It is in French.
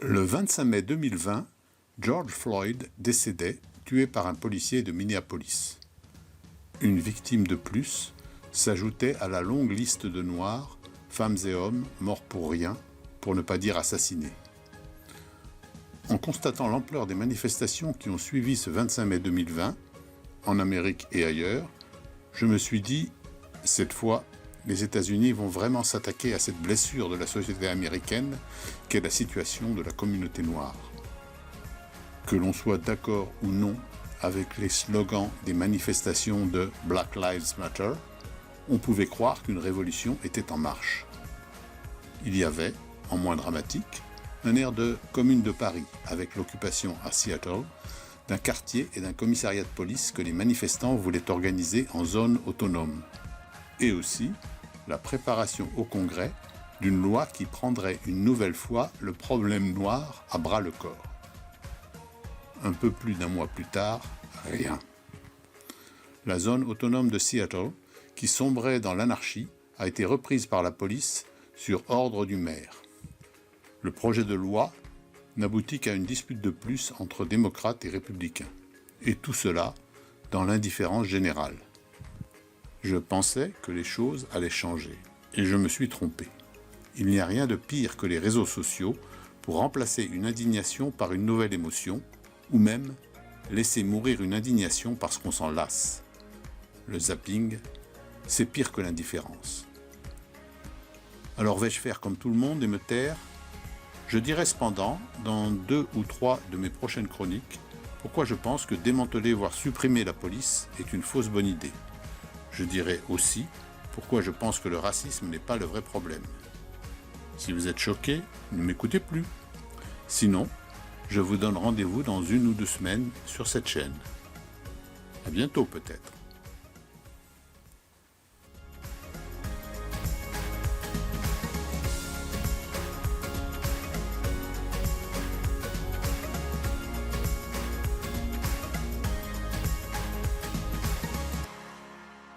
Le 25 mai 2020, George Floyd décédait, tué par un policier de Minneapolis. Une victime de plus s'ajoutait à la longue liste de Noirs, femmes et hommes morts pour rien, pour ne pas dire assassinés. En constatant l'ampleur des manifestations qui ont suivi ce 25 mai 2020, en Amérique et ailleurs, je me suis dit, cette fois, les États-Unis vont vraiment s'attaquer à cette blessure de la société américaine qu'est la situation de la communauté noire. Que l'on soit d'accord ou non avec les slogans des manifestations de Black Lives Matter, on pouvait croire qu'une révolution était en marche. Il y avait, en moins dramatique, un air de Commune de Paris, avec l'occupation à Seattle d'un quartier et d'un commissariat de police que les manifestants voulaient organiser en zone autonome. Et aussi la préparation au Congrès d'une loi qui prendrait une nouvelle fois le problème noir à bras-le-corps. Un peu plus d'un mois plus tard, rien. La zone autonome de Seattle, qui sombrait dans l'anarchie, a été reprise par la police sur ordre du maire. Le projet de loi n'aboutit qu'à une dispute de plus entre démocrates et républicains. Et tout cela dans l'indifférence générale. Je pensais que les choses allaient changer, et je me suis trompé. Il n'y a rien de pire que les réseaux sociaux pour remplacer une indignation par une nouvelle émotion, ou même laisser mourir une indignation parce qu'on s'en lasse. Le zapping, c'est pire que l'indifférence. Alors vais-je faire comme tout le monde et me taire ? Je dirai cependant, dans 2 ou 3 de mes prochaines chroniques, pourquoi je pense que démanteler voire supprimer la police est une fausse bonne idée. Je dirai aussi pourquoi je pense que le racisme n'est pas le vrai problème. Si vous êtes choqué, ne m'écoutez plus. Sinon, je vous donne rendez-vous dans 1 ou 2 semaines sur cette chaîne. À bientôt peut-être.